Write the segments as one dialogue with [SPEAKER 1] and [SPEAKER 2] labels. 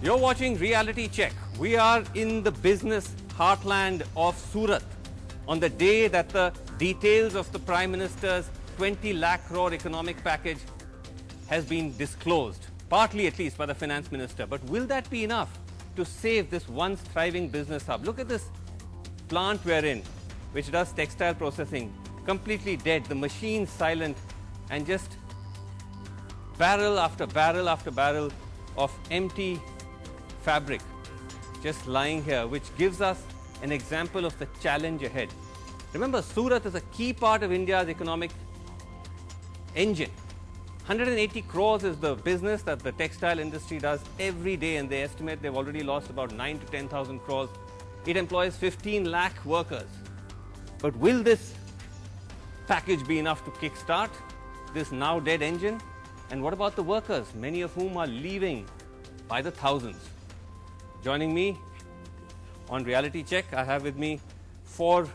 [SPEAKER 1] You're watching Reality Check. We are in the business heartland of Surat on the day that the details of the Prime Minister's 20 lakh crore economic package has been disclosed, partly at least by the Finance Minister. But will that be enough to save this once thriving business hub? Look at this plant we're in, which does textile processing, completely dead, the machine silent, and just barrel after barrel after barrel of empty fabric just lying here, which gives us an example of the challenge ahead. Remember, Surat is a key part of India's economic engine. 180 crores is the business that the textile industry does every day, and they estimate they've already lost about 9 to 10,000 crores. It employs 15 lakh workers. But will this package be enough to kickstart this now dead engine? And what about the workers, many of whom are leaving by the thousands? Joining me on Reality Check, I have with me 4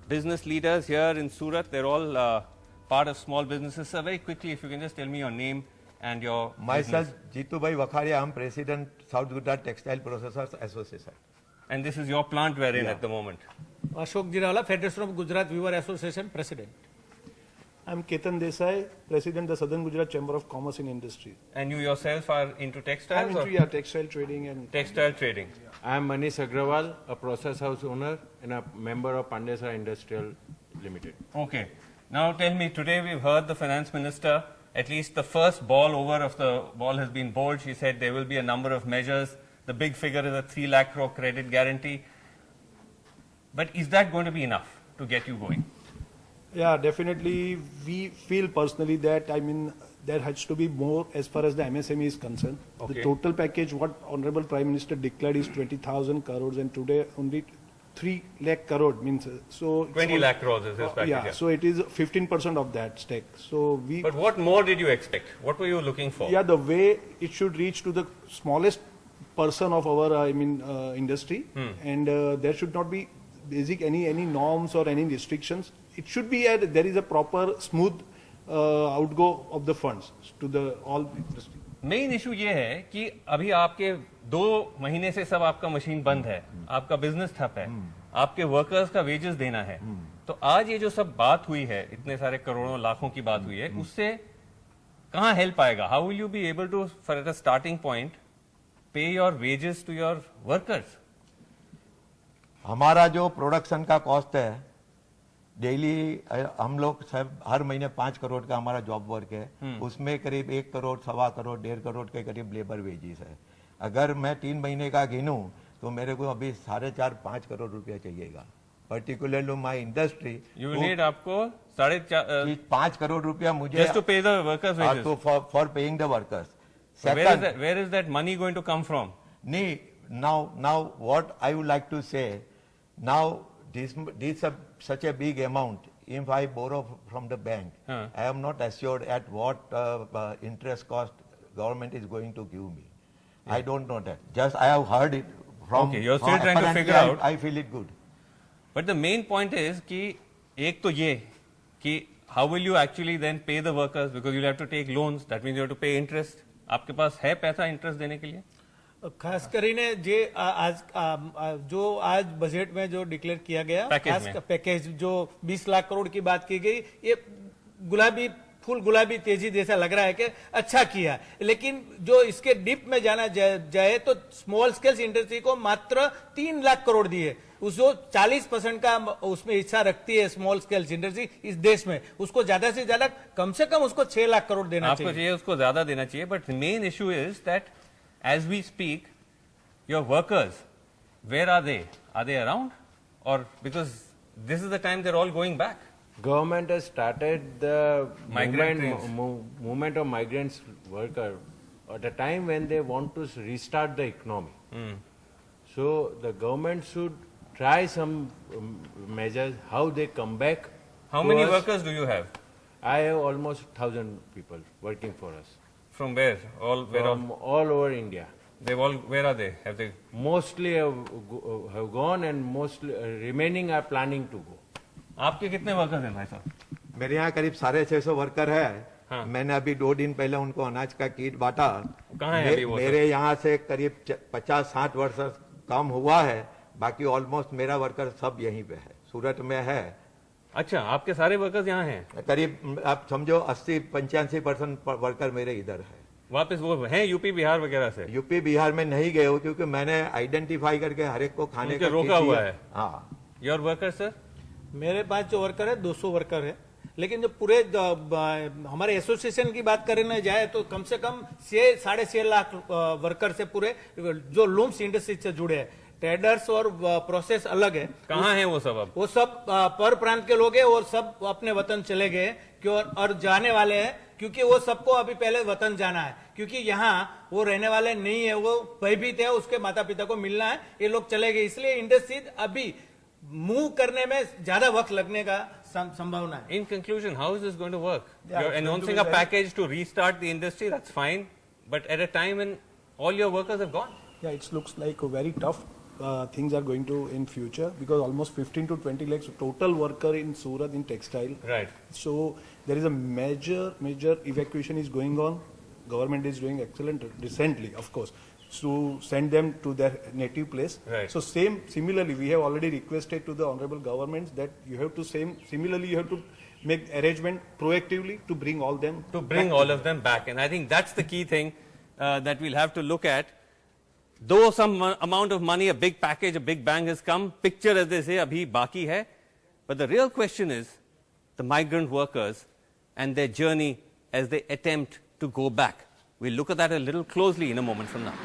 [SPEAKER 1] business leaders here in Surat. They're all part of small businesses. Sir, very quickly, if you can just tell me your name and your
[SPEAKER 2] Myself,
[SPEAKER 1] business.
[SPEAKER 2] Jeetubhai Vakharia, I'm President, South Gujarat Textile Processors Association.
[SPEAKER 1] And this is your plant we're in at the moment.
[SPEAKER 3] Ashok Jirala, Federation of Gujarat Weaver Association, President.
[SPEAKER 4] I'm Ketan Desai, President, the Southern Gujarat Chamber of Commerce and Industry.
[SPEAKER 1] And you yourself are into textiles?
[SPEAKER 4] I'm into textile trading and
[SPEAKER 1] Textile trading.
[SPEAKER 5] I am Manish Agrawal, a process house owner and a member of Pandesara Industrial Limited.
[SPEAKER 1] Okay. Now tell me, today we've heard the Finance Minister, at least the first ball over of the ball has been bowled. She said there will be a number of measures. The big figure is a 3 lakh crore credit guarantee. But is that going to be enough to get you going?
[SPEAKER 4] yeah, definitely we feel personally that there has to be more as far as the MSME is concerned.
[SPEAKER 1] Okay.
[SPEAKER 4] The total package what Honorable Prime Minister declared is 20,000 crores and today only 3 lakh crore means
[SPEAKER 1] 20 lakh crores is his package.
[SPEAKER 4] yeah, so it is 15% of that stake. So we
[SPEAKER 1] But what more did you expect? What were you looking for?
[SPEAKER 4] yeah, the way it should reach to the smallest person of our industry and there should not be any norms or any restrictions. It should be there is a proper smooth outgo of the funds to the all industry.
[SPEAKER 1] Main issue ये है कि अभी आपके 2 महीने से सब आपका machine बंद है, आपका बिजनेस ठप है, आपके वर्कर्स का वेजेस देना है. तो आज ये जो सब बात हुई है, इतने सारे करोड़ों लाखों की बात हुई है, उससे कहाँ हेल्प आएगा? How will you be able to for at a starting point pay your wages to your workers?
[SPEAKER 2] हमारा जो प्रोडक्शन का कॉस्ट है डेली हम लोग सब हर महीने 5 करोड़ का हमारा जॉब वर्क है, उसमें करीब 1 करोड़, 1.25 करोड़, 1.5 करोड़ के करीब लेबर वेजेस है. अगर मैं 3 महीने का गिनूं तो मेरे को अभी 4.5-5 करोड़ रुपया चाहिएगा. Particularly my industry
[SPEAKER 1] you need आपको 4.5
[SPEAKER 2] 5 करोड़ रुपया मुझे
[SPEAKER 1] जस्ट टू पे द वर्कर्स वेजेस.
[SPEAKER 2] तो for paying the workers.
[SPEAKER 1] Where is that money going to come from?
[SPEAKER 2] Now what I would like to say, now this such a big amount. If I borrow from the bank, I am not assured at what interest cost government is going to give me. I don't know that. Just I have heard it from.
[SPEAKER 1] Okay, you're still trying to
[SPEAKER 2] apparently
[SPEAKER 1] figure out.
[SPEAKER 2] I feel it good.
[SPEAKER 1] But the main point is कि एक तो ये कि how will you actually then pay the workers, because you'll have to take loans, that means you have to pay interest. आपके पास है पैसा interest देने के लिए?
[SPEAKER 3] ખાસ કરીને જે आज बजट में जो डिक्लेयर किया गया पैकेज जो 20 लाख करोड़ की बात की गई, ये गुलाबी तेजी जैसा लग रहा है कि अच्छा किया. लेकिन जो इसके डीप में जाना जाए तो स्मॉल स्केल्स इंडस्ट्री को मात्र 3 लाख करोड़ दिए. उस जो 40% का उसमें हिस्सा रखती है स्मॉल स्केल्स इंडस्ट्री इस देश में, उसको ज्यादा से ज्यादा कम से कम उसको 6 लाख करोड़ देना चाहिए.
[SPEAKER 1] उसको ज्यादा देना चाहिए. But main issue is that as we speak, your workers, where are they? Are they around? Or because this is the time they're all going back.
[SPEAKER 5] Government has started the
[SPEAKER 1] Migrant
[SPEAKER 5] movement of migrants worker at a time when they want to restart the economy. So the government should try some measures how they come back.
[SPEAKER 1] How many workers do you have?
[SPEAKER 5] I have almost 1,000 people working for us.
[SPEAKER 1] From where?
[SPEAKER 5] From all over India.
[SPEAKER 1] Where are they? Have they?
[SPEAKER 5] Mostly have gone and mostly remaining are planning to go.
[SPEAKER 1] आपके कितने workers हैं भाई साहब?
[SPEAKER 2] मेरे यहाँ करीब 650 worker है.
[SPEAKER 1] हाँ।
[SPEAKER 2] मैंने अभी 2 दिन पहले उनको अनाज का किट बांटा।
[SPEAKER 1] कहाँ है अभी वो
[SPEAKER 2] मेरे यहाँ से करीब 50-60 वर्ष काम हुआ है, बाकी ऑलमोस्ट मेरा वर्कर सब यहीं पे है, सूरत में है।
[SPEAKER 1] अच्छा, आपके सारे वर्कर्स यहाँ हैं?
[SPEAKER 2] करीब आप समझो 80-85% वर्कर मेरे इधर है।
[SPEAKER 1] वापस वो हैं यूपी बिहार वगैरह से?
[SPEAKER 2] यूपी बिहार में नहीं गए हो, क्योंकि मैंने आइडेंटिफाई करके हर एक को खाने
[SPEAKER 1] उनके
[SPEAKER 2] का
[SPEAKER 1] रोका
[SPEAKER 2] किट
[SPEAKER 1] हुआ
[SPEAKER 2] दिया।
[SPEAKER 1] है।
[SPEAKER 2] हाँ।
[SPEAKER 1] Your worker sir?
[SPEAKER 3] मेरे पास जो वर्कर है 200 वर्कर है, लेकिन जो पूरे हमारे एसोसिएशन की बात करने जाए तो कम से कम 6-6.5 लाख वर्कर से पूरे जो लूम्स इंडस्ट्री से जुड़े हैं। ट्रेडर्स और प्रोसेस अलग है।
[SPEAKER 1] कहाँ हैं वो सब अब?
[SPEAKER 3] वो सब पर प्रांत के लोग हैं और सब अपने वतन चले गए क्यों और जाने वाले हैं, क्योंकि वो सबको अभी पहले वतन जाना है, क्योंकि यहाँ वो रहने वाले नहीं है, वो भयभीत है, उसके माता पिता को मिलना है, ये लोग चले गए। इसलिए इंडस्ट्री अभी मूव करने में ज्यादा वक्त लगने का संभावना है।
[SPEAKER 1] In conclusion, how is this going to work?
[SPEAKER 4] Yeah,
[SPEAKER 1] You're
[SPEAKER 4] it's going to
[SPEAKER 1] announcing
[SPEAKER 4] be
[SPEAKER 1] a
[SPEAKER 4] very-
[SPEAKER 1] package to restart the industry, that's fine, but at a time when all your workers have gone.
[SPEAKER 4] Yeah, it looks like a very tough things are going to in future, because almost 15 to 20 lakhs total worker in Surat in textile.
[SPEAKER 1] Right.
[SPEAKER 4] So there is a major evacuation is going on. Government is doing excellent recently, of course, to send them to their native place.
[SPEAKER 1] Right.
[SPEAKER 4] So similarly, we have already requested to the honorable governments that you have to similarly you have to make arrangement proactively to bring all them
[SPEAKER 1] To bring
[SPEAKER 4] back
[SPEAKER 1] all of them back. And I think that's the key thing that we'll have to look at. Though some amount of money, a big package, a big bang has come, picture as they say, abhi baki hai. But the real question is the migrant workers and their journey as they attempt to go back. We'll look at that a little closely in a moment from now.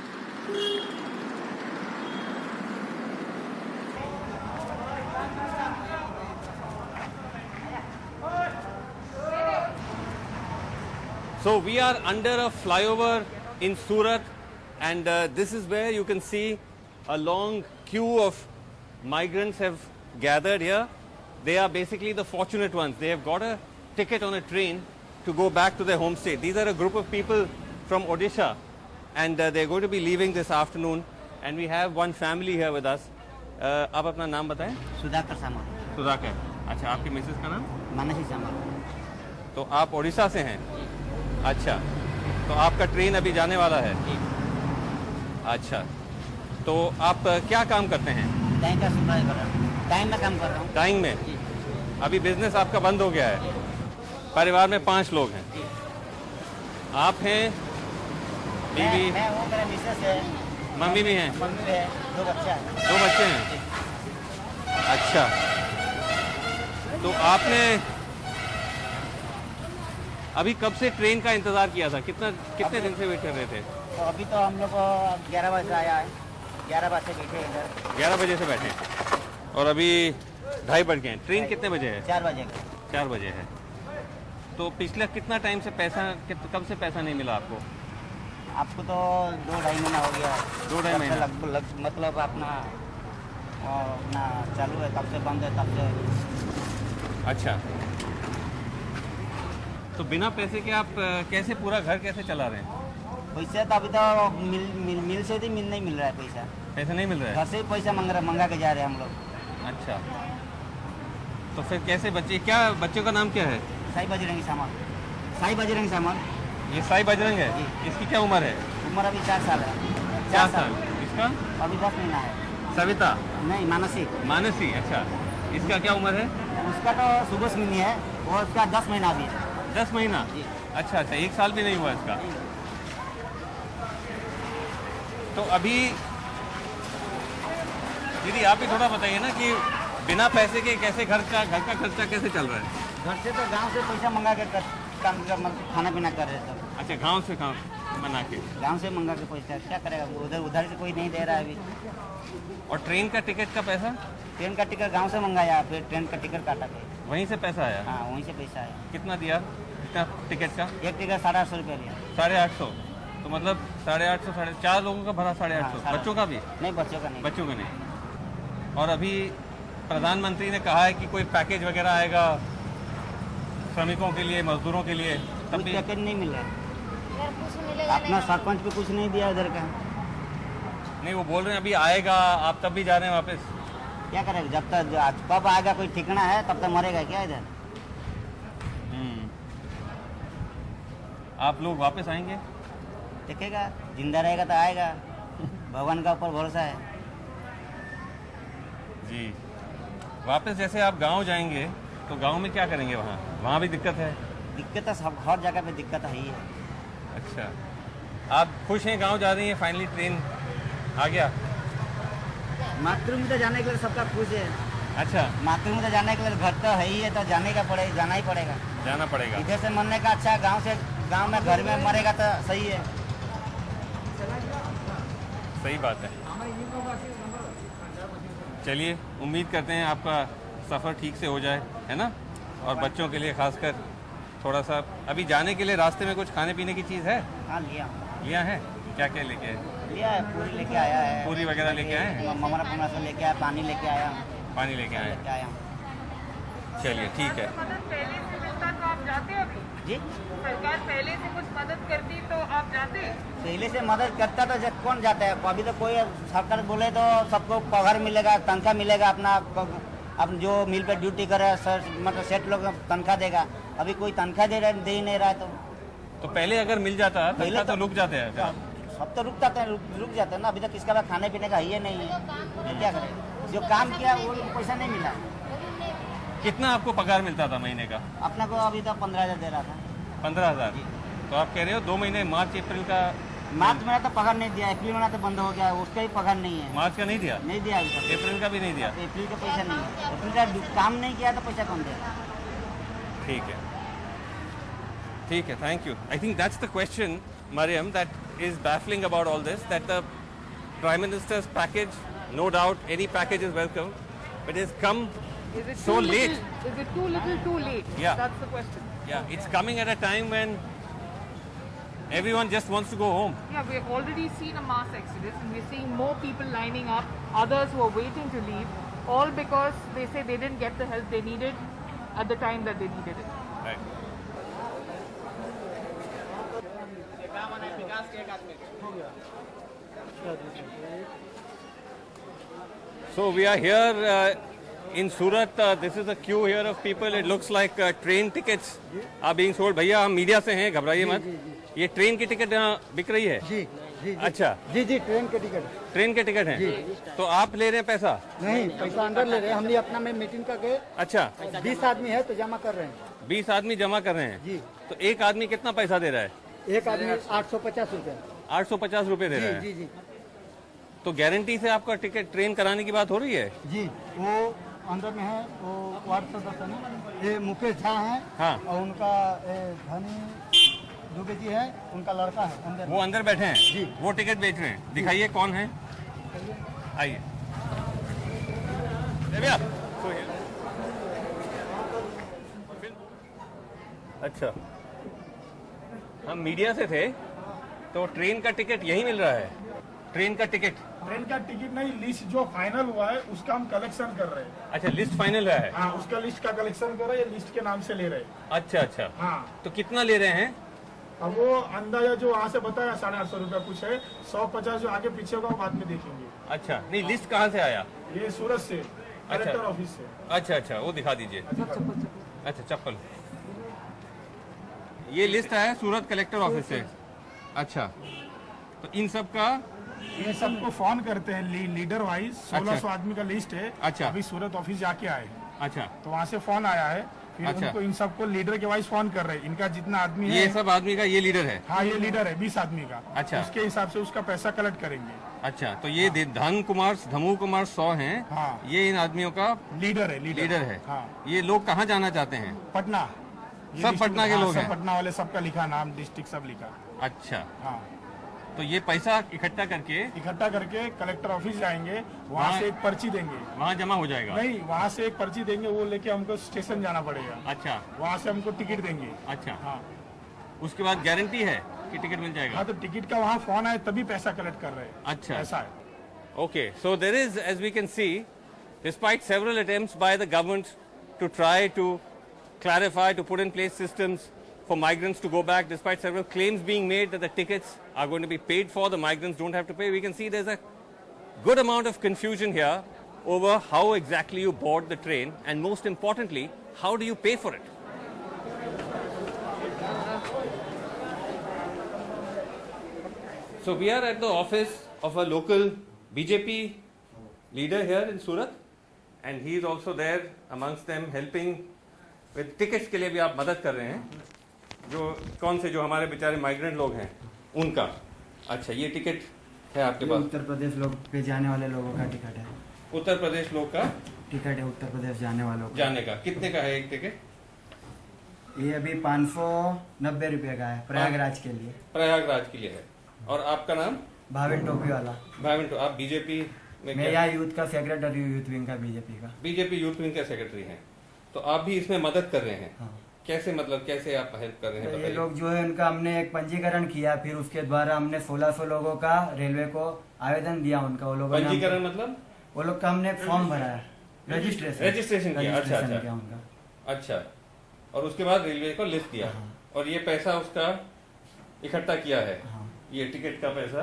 [SPEAKER 1] So we are under a flyover in Surat, and this is where you can see a long queue of migrants have gathered here. They are basically the fortunate ones. They have got a ticket on a train to go back to their home state. These are a group of people from Odisha, and they're going to be leaving this afternoon. And we have one family here with us. आप अपना नाम बताएं?
[SPEAKER 6] सुधाकर सामल,
[SPEAKER 1] सुधाकर। अच्छा, आपकी Mrs का नाम?
[SPEAKER 6] मानसी सामल।
[SPEAKER 1] तो आप ओडिशा से हैं? अच्छा, तो आपका ट्रेन अभी जाने वाला है? अच्छा, तो आप क्या काम करते हैं?
[SPEAKER 6] टाइम का सुपरवाइजर, टाइम में काम कर रहा हूँ।
[SPEAKER 1] टाइम में?
[SPEAKER 6] जी।
[SPEAKER 1] अभी बिजनेस आपका बंद हो गया है? परिवार में 5 लोग हैं?
[SPEAKER 6] जी।
[SPEAKER 1] आप हैं, बीवी,
[SPEAKER 6] मैं हूँ, मेरे मिसेस है,
[SPEAKER 1] मम्मी भी हैं?
[SPEAKER 6] मम्मी भी है, 2 बच्चा है।
[SPEAKER 1] 2 बच्चे हैं? अच्छा, तो आपने अभी कब से ट्रेन का इंतजार किया था? कितने दिन से वेट कर रहे थे?
[SPEAKER 6] तो अभी तो हम लोग 11 बजे आया है, 11 बजे से बैठे हैं इधर।
[SPEAKER 1] 11 बजे से बैठे हैं और अभी 2:30 बज गए हैं। ट्रेन कितने बजे है?
[SPEAKER 6] 4 बजे।
[SPEAKER 1] 4 बजे है। तो पिछले कितना टाइम से पैसा, कब से पैसा नहीं मिला आपको?
[SPEAKER 6] आपको तो 2-2.5 महीना हो गया है।
[SPEAKER 1] 2-2.5 महीना?
[SPEAKER 6] मतलब अपना चालू है, तब से बंद है, तब से।
[SPEAKER 1] अच्छा, तो बिना पैसे के आप कैसे पूरा घर कैसे चला रहे हैं?
[SPEAKER 6] पैसा तो अभी तो मिल से भी नहीं मिल रहा है पैसा।
[SPEAKER 1] पैसा नहीं मिल रहा
[SPEAKER 6] घर
[SPEAKER 1] है?
[SPEAKER 6] से ही पैसा मंगा के जा रहे हैं हम लोग।
[SPEAKER 1] अच्छा, तो फिर कैसे बच्चे, क्या बच्चों का नाम क्या है?
[SPEAKER 6] साई बजरंगी सामल। साई बजरंगी सामल।
[SPEAKER 1] ये साई बजरंग है?
[SPEAKER 6] जी।
[SPEAKER 1] इसकी क्या उम्र है?
[SPEAKER 6] उम्र अभी 4 साल है।
[SPEAKER 1] 4 साल। इसका?
[SPEAKER 6] अभी 10 महीना है।
[SPEAKER 1] सविता?
[SPEAKER 6] नहीं, मानसी।
[SPEAKER 1] मानसी। अच्छा, इसका क्या उम्र है?
[SPEAKER 6] उसका तो सुबह मिनी है, और उसका 10 महीना भी है।
[SPEAKER 1] 10 महीना?
[SPEAKER 6] जी।
[SPEAKER 1] अच्छा, 1 साल भी नहीं हुआ इसका। तो अभी दीदी आप भी थोड़ा बताइए ना कि बिना पैसे के कैसे घर का खर्चा कैसे चल रहा है?
[SPEAKER 6] घर से तो गांव से पैसा मंगा के खाना पीना कर रहे थे।
[SPEAKER 1] अच्छा, गांव से काम बना के?
[SPEAKER 6] गांव से मंगा के पैसा क्या करेगा, उधर से कोई नहीं दे रहा है अभी।
[SPEAKER 1] और ट्रेन का टिकट का पैसा?
[SPEAKER 6] ट्रेन का टिकट गांव से मंगाया, फिर ट्रेन का टिकट काटा के।
[SPEAKER 1] वहीं से पैसा आया?
[SPEAKER 6] हाँ, वहीं से पैसा आया।
[SPEAKER 1] कितना दिया? कितना टिकट का?
[SPEAKER 6] एक टिकट 850 रुपया लिया।
[SPEAKER 1] 850? तो मतलब 850, 4 लोगों का भरा 850?
[SPEAKER 6] हाँ,
[SPEAKER 1] बच्चों का भी?
[SPEAKER 6] नहीं, बच्चों का नहीं।
[SPEAKER 1] बच्चों का नहीं। और अभी प्रधानमंत्री ने कहा है कि कोई पैकेज वगैरह आएगा श्रमिकों के लिए, मजदूरों के लिए, तब
[SPEAKER 6] कुछ
[SPEAKER 1] भी
[SPEAKER 6] पैकेज नहीं मिल रहा है। अपना सरपंच पे कुछ नहीं दिया इधर का।
[SPEAKER 1] नहीं? वो बोल रहे हैं अभी आएगा, आप तब भी जा रहे हैं वापस?
[SPEAKER 6] क्या करेगा, जब तक कब आएगा कोई ठिकाना है, तब तक मरेगा क्या इधर।
[SPEAKER 1] आप लोग वापस आएंगे?
[SPEAKER 6] देखेगा, जिंदा रहेगा तो आएगा। भगवान का ऊपर भरोसा है।
[SPEAKER 1] जी, वापस जैसे आप गांव जाएंगे तो गांव में क्या करेंगे? वहाँ भी दिक्कत है?
[SPEAKER 6] दिक्कत तो सब हर जगह पे दिक्कत है ही है।
[SPEAKER 1] अच्छा, आप खुश हैं? गांव जा रही हैं, फाइनली ट्रेन आ गया?
[SPEAKER 6] मातृभूमि तो जाने के लिए सबका खुश है।
[SPEAKER 1] अच्छा,
[SPEAKER 6] मातृभूमि तो जाने के लिए घर तो है ही है, तो जाना ही पड़ेगा।
[SPEAKER 1] जाना पड़ेगा।
[SPEAKER 6] इधर से मरने का अच्छा, गांव में घर में मरेगा तो सही है।
[SPEAKER 1] सही बात है। चलिए, उम्मीद करते हैं आपका सफ़र ठीक से हो जाए, है ना? और बच्चों के लिए खासकर थोड़ा सा अभी जाने के लिए रास्ते में कुछ खाने पीने की चीज़ है?
[SPEAKER 6] हाँ,
[SPEAKER 1] लिया है? क्या क्या लेके आए?
[SPEAKER 6] लिया है, पूरी लेके आया है।
[SPEAKER 1] पूरी वगैरह लेके आए हैं?
[SPEAKER 6] ममरा से लेके आया, पानी लेके आया।
[SPEAKER 1] पानी लेके आए?
[SPEAKER 6] लेके आया।
[SPEAKER 1] चलिए, ठीक है।
[SPEAKER 7] मदद पहले से मिलता तो आप जाते अभी?
[SPEAKER 6] जी,
[SPEAKER 7] सरकार पहले से कुछ मदद करती तो आप जाते?
[SPEAKER 6] पहले से मदद करता तो कौन जाता है? अभी तो कोई सरकार बोले तो सबको पगार मिलेगा, तनख्वाह मिलेगा, अब जो मिल पे ड्यूटी करे सर, मतलब सेठ लोग तनख्वाह देगा। अभी कोई तनख्वाह दे ही नहीं रहा है। तो
[SPEAKER 1] पहले अगर मिल जाता तनख्वाह तो रुक जाते हैं फिर?
[SPEAKER 6] सब तो रुक जाते हैं ना। अभी तक किसका पास खाने पीने का ही नहीं है, तो क्या करें? जो काम किया वो पैसा नहीं मिला।
[SPEAKER 1] कितना आपको पगार मिलता था महीने का?
[SPEAKER 6] अपना को अभी तो 15,000 दे रहा था।
[SPEAKER 1] 15,000? तो आप कह रहे हो 2 महीने, मार्च अप्रैल का?
[SPEAKER 6] मार्च महीना तो पगार नहीं दिया, अप्रैल महीना तो बंद हो गया, उसका भी पगार नहीं है।
[SPEAKER 1] मार्च का नहीं दिया?
[SPEAKER 6] नहीं दिया अभी तक।
[SPEAKER 1] अप्रैल का भी नहीं दिया?
[SPEAKER 6] अप्रैल का पैसा नहीं है। अप्रैल का काम नहीं किया तो पैसा कौन देगा?
[SPEAKER 1] ठीक है, ठीक है, thank you. I think that's the question, Mariam, that is baffling about all this, that the Prime Minister's package, no doubt any package is welcome, but it's come
[SPEAKER 7] Is it
[SPEAKER 1] so
[SPEAKER 7] too
[SPEAKER 1] late.
[SPEAKER 7] little, is it too little too late?
[SPEAKER 1] Yeah.
[SPEAKER 7] That's the question.
[SPEAKER 1] Yeah, it's coming at a time when everyone just wants to go home.
[SPEAKER 7] Yeah, we've already seen a mass exodus and we're seeing more people lining up, others who are waiting to leave, all because they say they didn't get the help they needed at the time that they needed it.
[SPEAKER 1] Right. So we are here in Surat. This is a queue here of people. It looks like train tickets are being sold. भैया हम media से हैं, घबराइए मत। ये train की ticket बिक रही है?
[SPEAKER 8] जी जी
[SPEAKER 1] अच्छा,
[SPEAKER 8] जी जी ट्रेन के टिकट।
[SPEAKER 1] ट्रेन के टिकट हैं? तो आप ले रहे हैं पैसा?
[SPEAKER 8] नहीं, पैसा अंदर ले रहे हैं। हमने अपना में मीटिंग करके
[SPEAKER 1] अच्छा,
[SPEAKER 8] 20 आदमी है तो जमा कर रहे हैं।
[SPEAKER 1] 20 आदमी जमा कर रहे हैं?
[SPEAKER 8] जी।
[SPEAKER 1] तो एक आदमी कितना पैसा दे रहा है?
[SPEAKER 8] एक आदमी 850 रुपए।
[SPEAKER 1] 850 रुपए दे रहा है?
[SPEAKER 8] जी जी
[SPEAKER 1] तो गारंटी से आपका टिकट ट्रेन कराने की बात हो रही है?
[SPEAKER 8] जी, वो अंदर में है, वो वार्ड सदस्य है, ये मुकेश झा है।
[SPEAKER 1] हाँ।
[SPEAKER 8] और उनका धनी दुबे जी है, उनका लड़का है अंदर।
[SPEAKER 1] वो अंदर बैठे हैं?
[SPEAKER 8] जी।
[SPEAKER 1] वो टिकट बेच रहे हैं? दिखाइए कौन है, आइए। भैया, अच्छा, हम मीडिया से थे, तो ट्रेन का टिकट यही मिल रहा है? ट्रेन का टिकट
[SPEAKER 9] नहीं, लिस्ट जो फाइनल हुआ है उसका हम कलेक्शन कर रहे हैं।
[SPEAKER 1] अच्छा, लिस्ट फाइनल है?
[SPEAKER 9] हाँ, उसका लिस्ट का कलेक्शन कर रहे हैं, लिस्ट के नाम से ले रहे हैं।
[SPEAKER 1] अच्छा अच्छा,
[SPEAKER 9] हाँ।
[SPEAKER 1] तो कितना ले रहे हैं?
[SPEAKER 9] अब वो अंदाजा जो वहाँ से बताया 850 रुपया कुछ है, 150 जो आगे पीछे होगा वो बाद में देखेंगे।
[SPEAKER 1] अच्छा, नहीं लिस्ट कहाँ से आया?
[SPEAKER 9] ये सूरत से, कलेक्टर ऑफिस से।
[SPEAKER 1] अच्छा अच्छा, वो दिखा दीजिए। अच्छा, चप्पल, ये लिस्ट है सूरत कलेक्टर ऑफिस से? अच्छा, तो इन सब का
[SPEAKER 9] ये सबको फोन करते हैं लीडर वाइज। 1600 आदमी का लिस्ट है।
[SPEAKER 1] अच्छा।
[SPEAKER 9] अभी सूरत ऑफिस जाके आए,
[SPEAKER 1] अच्छा,
[SPEAKER 9] तो वहाँ से फोन आया है, फिर
[SPEAKER 1] अच्छा।
[SPEAKER 9] उनको इन सबको लीडर के वाइज फोन कर रहे हैं। इनका जितना आदमी है,
[SPEAKER 1] ये सब आदमी का ये लीडर है?
[SPEAKER 9] हाँ, ये लीडर है 20 आदमी का।
[SPEAKER 1] अच्छा।
[SPEAKER 9] उसके हिसाब से उसका पैसा कलेक्ट करेंगे।
[SPEAKER 1] अच्छा, तो ये धमू कुमार 100 हैं?
[SPEAKER 9] हाँ।
[SPEAKER 1] ये इन आदमियों का
[SPEAKER 9] लीडर है।
[SPEAKER 1] लीडर है?
[SPEAKER 9] हाँ।
[SPEAKER 1] ये लोग कहाँ जाना चाहते हैं?
[SPEAKER 9] पटना। ये
[SPEAKER 1] सब
[SPEAKER 9] लिस्ट
[SPEAKER 1] पटना के
[SPEAKER 9] हाँ,
[SPEAKER 1] लोग
[SPEAKER 9] सब
[SPEAKER 1] हैं?
[SPEAKER 9] पटना वाले सबका लिखा, नाम डिस्ट्रिक्ट सब लिखा।
[SPEAKER 1] अच्छा,
[SPEAKER 9] हाँ,
[SPEAKER 1] तो ये पैसा इकट्ठा करके
[SPEAKER 9] इकट्ठा करके कलेक्टर ऑफिस जाएंगे, वहाँ से एक पर्ची देंगे।
[SPEAKER 1] वहाँ जमा हो जाएगा?
[SPEAKER 9] नहीं, वहाँ से एक पर्ची देंगे, वो लेके हमको स्टेशन जाना पड़ेगा।
[SPEAKER 1] अच्छा,
[SPEAKER 9] वहाँ से हमको टिकट देंगे।
[SPEAKER 1] अच्छा,
[SPEAKER 9] हाँ
[SPEAKER 1] उसके बाद गारंटी है कि टिकट मिल जाएगा?
[SPEAKER 9] हाँ, तो टिकट का वहाँ फोन आए तभी पैसा कलेक्ट कर रहे हैं।
[SPEAKER 1] अच्छा,
[SPEAKER 9] ऐसा है।
[SPEAKER 1] Okay, so there is, as we can see, despite several attempts by the government to try to clarify, to put in place systems for migrants to go back, despite several claims being made that the tickets are going to be paid for, the migrants don't have to pay, we can see there's a good amount of confusion here over how exactly you board the train, and most importantly, how do you pay for it? So we are at the office of a local BJP leader here in Surat, and he is also there amongst them helping with tickets के लिए भी आप मदद कर रहे हैं, जो कौन से जो हमारे बेचारे माइग्रेंट लोग हैं उनका। अच्छा, ये टिकट है आपके पास?
[SPEAKER 8] उत्तर प्रदेश लोग पे जाने वाले लोगों का टिकट है।
[SPEAKER 1] उत्तर प्रदेश लोग का
[SPEAKER 8] टिकट है, उत्तर प्रदेश जाने वालों का।
[SPEAKER 1] जाने का कितने का है एक टिकट?
[SPEAKER 8] ये अभी 590 रुपये का है प्रयागराज के लिए।
[SPEAKER 1] प्रयागराज के लिए है। और आपका नाम?
[SPEAKER 8] भाविन टोपी वाला।
[SPEAKER 1] भाविन, आप बीजेपी में?
[SPEAKER 8] मैं यहाँ यूथ का सेक्रेटरी हूँ, यूथ विंग का, बीजेपी का।
[SPEAKER 1] बीजेपी यूथ विंग का सेक्रेटरी हैं, तो आप भी इसमें मदद कर रहे हैं?
[SPEAKER 8] हाँ।
[SPEAKER 1] कैसे, मतलब कैसे आप हेल्प कर रहे हैं?
[SPEAKER 8] तो ये
[SPEAKER 1] बताइए।
[SPEAKER 8] लोग जो है उनका हमने एक पंजीकरण किया, फिर उसके द्वारा हमने 1600 लोगों का रेलवे को आवेदन दिया उनका। वो लोगों ने
[SPEAKER 1] पंजीकरण मतलब?
[SPEAKER 8] वो लोग का हमने फॉर्म भरा है,
[SPEAKER 1] रजिस्ट्रेशन किया। अच्छा
[SPEAKER 8] किया उनका।
[SPEAKER 1] अच्छा, और उसके बाद रेलवे को लिस्ट दिया।
[SPEAKER 8] हाँ।
[SPEAKER 1] और ये पैसा उसका इकट्ठा किया है।
[SPEAKER 8] हाँ।
[SPEAKER 1] ये टिकट का पैसा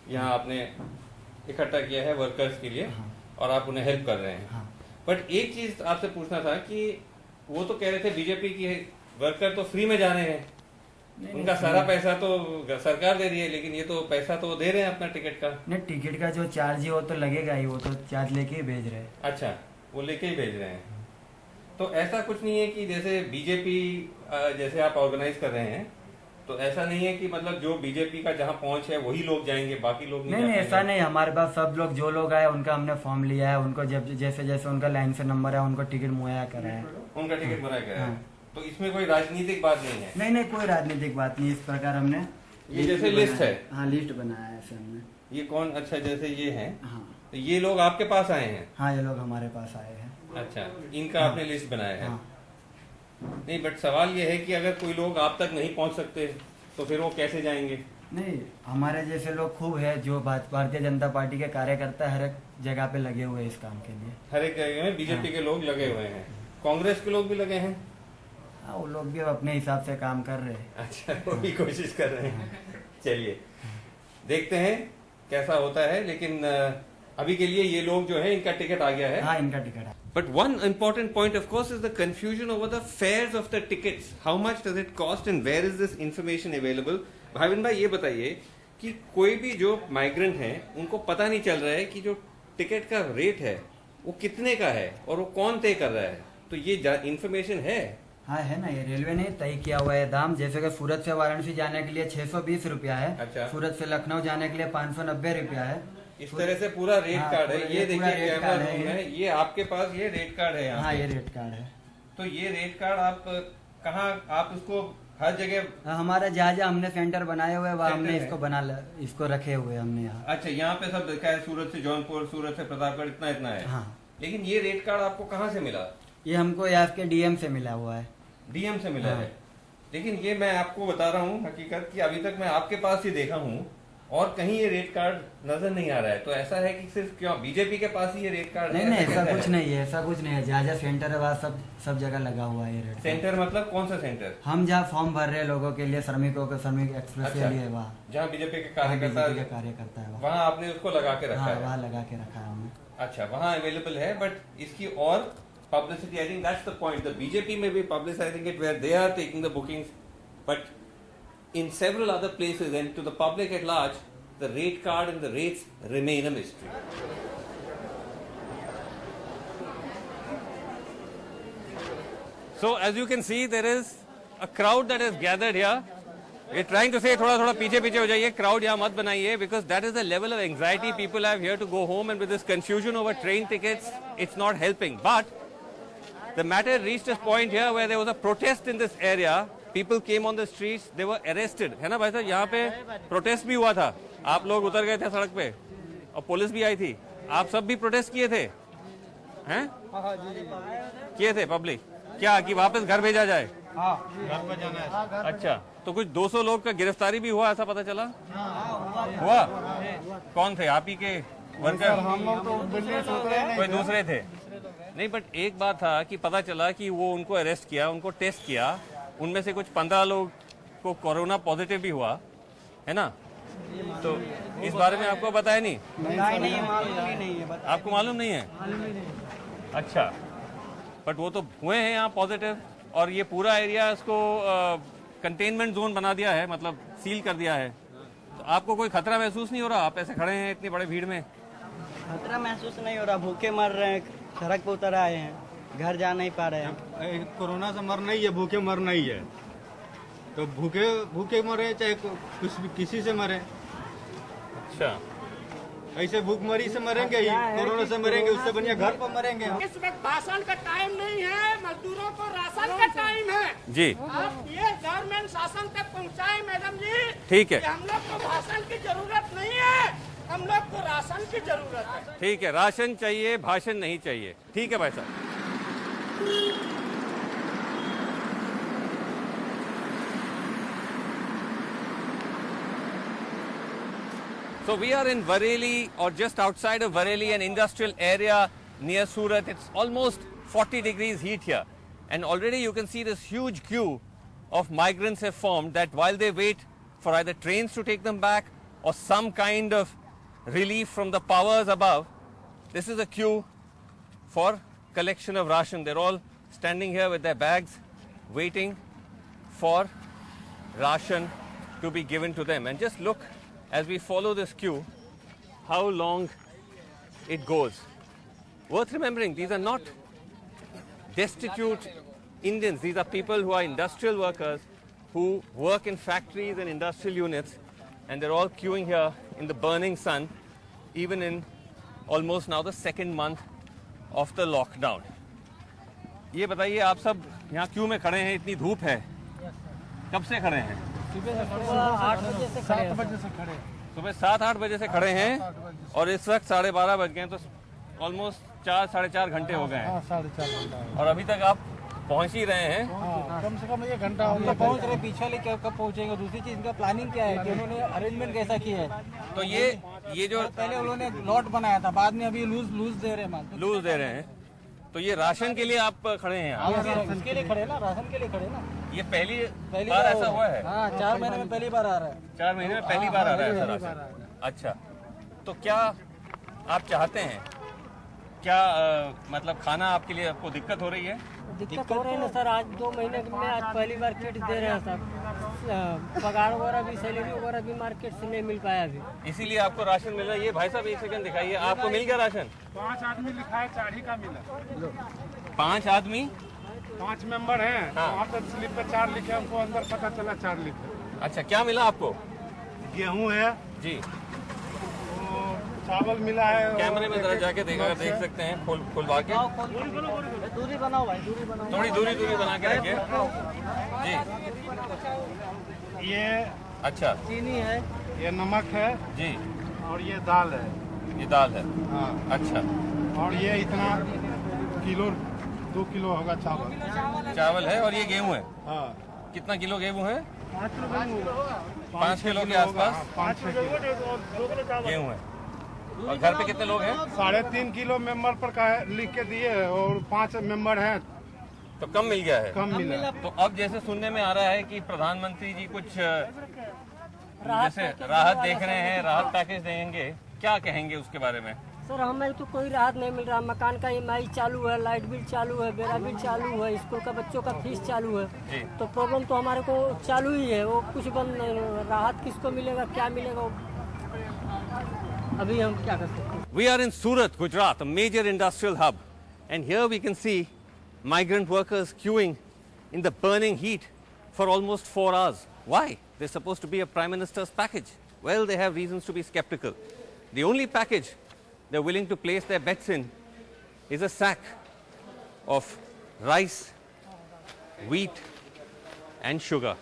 [SPEAKER 1] यहाँ आपने इकट्ठा किया है वर्कर्स के लिए।
[SPEAKER 8] हाँ।
[SPEAKER 1] और आप उन्हें हेल्प कर रहे हैं।
[SPEAKER 8] हाँ।
[SPEAKER 1] बट एक चीज आपसे पूछना था कि वो तो कह रहे थे बीजेपी की वर्कर तो फ्री में जा रहे हैं, उनका सारा पैसा तो सरकार दे रही है, लेकिन ये तो पैसा तो दे रहे हैं अपना टिकट का।
[SPEAKER 8] नहीं, टिकट का जो चार्ज है वो तो लगेगा ही, वो तो चार्ज लेके ही भेज रहे हैं।
[SPEAKER 1] अच्छा, वो लेके ही भेज रहे हैं। तो ऐसा कुछ नहीं है कि जैसे बीजेपी जैसे आप ऑर्गेनाइज कर रहे हैं, तो ऐसा नहीं है कि मतलब जो बीजेपी का जहां पहुंच है वही लोग जाएंगे, बाकी लोग नहीं?
[SPEAKER 8] नहीं, ऐसा नहीं। हमारे पास सब लोग, जो लोग आए उनका हमने फॉर्म लिया है, उनको जब जैसे जैसे उनका लाइन से नंबर है उनको टिकट मुहैया कराया है।
[SPEAKER 1] उनका टिकट बनाया गया है।
[SPEAKER 8] हाँ।
[SPEAKER 1] तो इसमें कोई राजनीतिक बात नहीं है?
[SPEAKER 8] नहीं, कोई राजनीतिक बात नहीं। इस प्रकार हमने
[SPEAKER 1] ये जैसे लिस्ट है।
[SPEAKER 8] हाँ, लिस्ट बनाया है ऐसे हमने।
[SPEAKER 1] ये कौन? अच्छा, जैसे ये है।
[SPEAKER 8] हाँ।
[SPEAKER 1] तो ये लोग आपके पास आए हैं?
[SPEAKER 8] हाँ, ये लोग हमारे पास आए हैं।
[SPEAKER 1] अच्छा, इनका आपने लिस्ट बनाया है?
[SPEAKER 8] हाँ।
[SPEAKER 1] नहीं, बट सवाल ये है कि अगर कोई लोग आप तक नहीं पहुंच सकते तो फिर वो कैसे जाएंगे?
[SPEAKER 8] नहीं, हमारे जैसे लोग खूब है, जो भारतीय जनता पार्टी के कार्यकर्ता हर एक जगह पे लगे हुए हैं इस काम के लिए।
[SPEAKER 1] हर एक जगह में बीजेपी के लोग लगे हुए हैं, कांग्रेस के लोग भी लगे हैं?
[SPEAKER 8] हाँ, वो लोग भी अपने हिसाब से काम कर रहे हैं।
[SPEAKER 1] अच्छा, वो भी कोशिश कर रहे हैं। चलिए देखते हैं कैसा होता है, लेकिन अभी के लिए ये लोग जो है इनका टिकट आ गया है।
[SPEAKER 8] हाँ, इनका टिकट है।
[SPEAKER 1] But one important point, of course, is the confusion over the fares of the tickets. How much does it cost and where is this information available? Bhavin भाई, ये बताइए कि कोई भी जो माइग्रेंट हैं उनको पता नहीं चल रहा है कि जो टिकट का रेट है वो कितने का है और वो कौन तय कर रहा है, तो ये इंफॉर्मेशन है?
[SPEAKER 8] हाँ, है ना। ये रेलवे ने तय किया हुआ है दाम। जैसे कि सूरत से वाराणसी जाने के लिए 620 रुपया है।
[SPEAKER 1] अच्छा।
[SPEAKER 8] सूरत से लखनऊ जाने के लिए 590 रुपया है।
[SPEAKER 1] इस तरह से पूरा रेट
[SPEAKER 8] हाँ,
[SPEAKER 1] कार्ड है।
[SPEAKER 8] पूरा
[SPEAKER 1] ये
[SPEAKER 8] रेट
[SPEAKER 1] देखिए कैमरा
[SPEAKER 8] कार्ड है
[SPEAKER 1] रूम है, ये आपके पास ये रेट कार्ड है यहाँ
[SPEAKER 8] हाँ,
[SPEAKER 1] पे।
[SPEAKER 8] ये रेट कार्ड है।
[SPEAKER 1] तो ये रेट कार्ड आप कहाँ, आप उसको हर जगह?
[SPEAKER 8] हाँ, हमारा जहाँ हमने सेंटर बनाए हुए वहाँ हमने
[SPEAKER 1] सेंटर
[SPEAKER 8] इसको इसको रखे हुए हमने यहाँ।
[SPEAKER 1] अच्छा, यहाँ पे सब देखा है, सूरत से जौनपुर, सूरत से प्रतापगढ़, इतना इतना है।
[SPEAKER 8] हाँ।
[SPEAKER 1] लेकिन ये रेट कार्ड आपको कहाँ से मिला?
[SPEAKER 8] ये हमको यहाँ के डीएम से मिला हुआ है।
[SPEAKER 1] डीएम से मिला
[SPEAKER 8] हाँ।
[SPEAKER 1] है? लेकिन ये मैं आपको बता रहा हूँ हकीकत कि अभी तक मैं आपके पास ही देखा हूँ और कहीं ये रेट कार्ड नजर नहीं आ रहा है। तो ऐसा है कि सिर्फ क्यों बीजेपी के पास ही ये रेट कार्ड है?
[SPEAKER 8] नहीं, ऐसा
[SPEAKER 1] कैसा
[SPEAKER 8] कुछ
[SPEAKER 1] है?
[SPEAKER 8] नहीं है, ऐसा कुछ नहीं है। जहाँ सेंटर है वहाँ सब जगह लगा हुआ है ये रेट।
[SPEAKER 1] सेंटर मतलब कौन सा सेंटर?
[SPEAKER 8] हम जहाँ फॉर्म भर रहे हैं लोगों के लिए, श्रमिकों के, श्रमिक एक्सप्रेस
[SPEAKER 1] अच्छा।
[SPEAKER 8] के लिए, वहाँ
[SPEAKER 1] जहाँ बीजेपी के
[SPEAKER 8] हाँ,
[SPEAKER 1] कार्यकर्ता
[SPEAKER 8] BJP के कार्यकर्ता है
[SPEAKER 1] वहाँ आपने उसको लगा के रखा
[SPEAKER 8] हाँ,
[SPEAKER 1] है?
[SPEAKER 8] वहाँ लगा के रखा है हमने।
[SPEAKER 1] अच्छा, वहाँ अवेलेबल है, बट इसकी और publicity, I think that's the point. The BJP may be publicizing it where they are taking the bookings, but in several other places and to the public at large, the rate card and the rates remain a mystery. So as you can see, there is a crowd that has gathered here. We're trying to say थोड़ा पीछे हो जाइए, crowd यहाँ मत बनाइए, because that is the level of anxiety people have here to go home, and with this confusion over train tickets, it's not helping. But the matter reached a point here where there was a protest in this area. People came on the streets, they were arrested. है ना भाई साहब, यहाँ पे protest भी हुआ था, आप लोग उतर गए थे सड़क पे और पुलिस भी आई थी, आप सब भी प्रोटेस्ट किए थे? हैं? किए थे पब्लिक? क्या कि वापस घर भेजा जाए? घर पे जाना है। अच्छा, तो कुछ 200 लोग का गिरफ्तारी भी हुआ, ऐसा पता चला? हुआ? कौन थे? आप ही के वर्कर?
[SPEAKER 9] हम लोग तो दिल्ली से उतरे नहीं,
[SPEAKER 1] कोई दूसरे थे? नहीं, बट एक बात था कि पता चला कि वो उनको अरेस्ट किया, उनको टेस्ट किया, उनमें से कुछ 15 लोग को कोरोना पॉजिटिव भी हुआ, है ना? तो इस बारे में आपको बताया नहीं?
[SPEAKER 8] नहीं, मालूम ही नहीं है।
[SPEAKER 1] आपको मालूम नहीं है? अच्छा, बट वो तो हुए हैं यहाँ पॉजिटिव, और ये पूरा एरिया इसको कंटेनमेंट जोन बना दिया है, मतलब सील कर दिया है। तो आपको कोई खतरा महसूस नहीं हो रहा? आप ऐसे खड़े हैं इतनी बड़ी भीड़ में?
[SPEAKER 6] खतरा महसूस नहीं हो रहा, भूखे मर रहे हैं, सड़क पे उतर आए हैं, घर जा नहीं पा रहे हैं।
[SPEAKER 10] कोरोना से मरना ही है, भूखे मरना ही है। तो भूखे भूखे मरे चाहे किसी से मरे।
[SPEAKER 1] अच्छा,
[SPEAKER 10] ऐसे भूखमरी से मरेंगे ही, कोरोना से मरेंगे, उससे बढ़िया घर पर मरेंगे।
[SPEAKER 9] इस वक्त भाषण का टाइम नहीं है, मजदूरों को राशन का टाइम है
[SPEAKER 1] जी।
[SPEAKER 9] आप ये गवर्नमेंट शासन तक पहुंचाए मैडम जी।
[SPEAKER 1] ठीक है,
[SPEAKER 9] कि हम लोग को भाषण की जरूरत नहीं है, हम लोग को राशन की जरूरत है।
[SPEAKER 1] ठीक है, राशन चाहिए, भाषण नहीं चाहिए। ठीक है भाई साहब। So we are in Bareilly, or just outside of Bareilly, an industrial area near Surat. It's almost 40 degrees heat here. And already you can see this huge queue of migrants have formed, that while they wait for either trains to take them back or some kind of relief from the powers above, this is a queue for collection of ration. They're all standing here with their bags, waiting for ration to be given to them. And just look, as we follow this queue, how long it goes. Worth remembering, these are not destitute Indians. These are people who are industrial workers who work in factories and industrial units, and they're all queuing here in the burning sun, even in almost now the second month of the lockdown. ये बताइए, आप सब यहाँ Q में खड़े हैं, इतनी धूप है, कब से खड़े हैं?
[SPEAKER 8] सुबह 8 बजे से खड़े हैं।
[SPEAKER 1] सुबह 7-8 बजे से खड़े हैं और इस वक्त 12:30 बज गए हैं, तो ऑलमोस्ट 4-4.5 घंटे हो गए हैं।
[SPEAKER 3] 4.5 घंटा
[SPEAKER 1] और अभी तक आप पहुंच ही रहे हैं।
[SPEAKER 3] कम से कम 1 घंटा हो गया पहुंच रहे। पीछे वाले कब पहुंचेंगे? दूसरी चीज, इनका प्लानिंग क्या है कि उन्होंने अरेंजमेंट कैसा किया है?
[SPEAKER 1] तो ये जो
[SPEAKER 3] पहले उन्होंने लॉट बनाया था, बाद में अभी लूज दे रहे हैं।
[SPEAKER 1] लूज दे रहे हैं, तो ये राशन के लिए आप खड़े हैं यहाँ?
[SPEAKER 3] इसके लिए खड़े ना, राशन के लिए खड़े ना।
[SPEAKER 1] ये पहली बार ऐसा हुआ है?
[SPEAKER 3] हाँ, 4 महीने में पहली बार आ रहा है।
[SPEAKER 1] 4 महीने में पहली बार आ रहा है ऐसा राशन? अच्छा, तो क्या आप चाहते हैं? क्या मतलब खाना आपके लिए आपको दिक्कत हो रही है?
[SPEAKER 8] दिक्कत हो रही है ना सर, आज 2 महीने में आज पहली बार किट दे रहे हैं सर। पगार वगैरह भी, सैलरी वगैरह भी मार्केट से नहीं मिल पाया अभी,
[SPEAKER 1] इसीलिए आपको राशन मिल रहा है। ये भाई साहब 1 सेकंड दिखाइए, आपको मिल गया राशन?
[SPEAKER 9] 5 आदमी लिखा है, 4 ही का मिला।
[SPEAKER 1] 5 आदमी,
[SPEAKER 9] 5 मेंबर हैं।
[SPEAKER 1] हाँ।
[SPEAKER 9] वहाँ पे स्लिप पे 4 लिखे, हमको अंदर पता चला 4 लिखे।
[SPEAKER 1] अच्छा, क्या मिला आपको?
[SPEAKER 9] गेहूँ है
[SPEAKER 1] जी,
[SPEAKER 9] चावल मिला है।
[SPEAKER 1] कैमरे में जरा जाके देख सकते हैं, खुलवा के।
[SPEAKER 3] दूरी बनाओ भाई, दूरी बनाओ।
[SPEAKER 1] थोड़ी दूरी बना के रखिए जी।
[SPEAKER 9] ये
[SPEAKER 1] अच्छा,
[SPEAKER 3] चीनी है,
[SPEAKER 9] ये नमक है
[SPEAKER 1] जी,
[SPEAKER 9] और ये दाल है।
[SPEAKER 1] ये दाल है।
[SPEAKER 9] हाँ,
[SPEAKER 1] अच्छा,
[SPEAKER 9] और ये इतना किलो 2 किलो होगा
[SPEAKER 1] चावल है, और ये गेहूं है।
[SPEAKER 9] हाँ,
[SPEAKER 1] कितना किलो गेहूं है?
[SPEAKER 9] 5
[SPEAKER 1] किलो के आसपास
[SPEAKER 9] 5-6 किलो
[SPEAKER 1] गेहूं है। और घर पे कितने लोग हैं?
[SPEAKER 9] 3.5 किलो मेंबर पर का लिख के दिए, और 5 मेंबर हैं
[SPEAKER 1] तो कम मिल गया है।
[SPEAKER 9] कम मिला।
[SPEAKER 1] तो अब जैसे सुनने में आ रहा है कि प्रधानमंत्री जी कुछ जैसे राहत देख रहे हैं, राहत पैकेज देंगे, क्या कहेंगे उसके बारे में?
[SPEAKER 8] सर हमें तो कोई राहत नहीं मिल रहा। मकान का EMI चालू है, लाइट बिल चालू है, बेरा बिल चालू है, स्कूल का बच्चों का फीस चालू है।
[SPEAKER 1] जी।
[SPEAKER 8] तो प्रॉब्लम तो हमारे को चालू ही है, वो कुछ बंद नहीं। राहत किसको मिलेगा, क्या मिलेगा, अभी हम क्या कर सकते हैं?
[SPEAKER 1] We are in Surat, Gujarat, a major industrial hub, and here we can see migrant workers queuing in the burning heat for almost 4 hours. Why? They're supposed to be a Prime Minister's package. Well, they have reasons to be skeptical. The only package they're willing to place their bets in is a sack of rice, wheat, and sugar.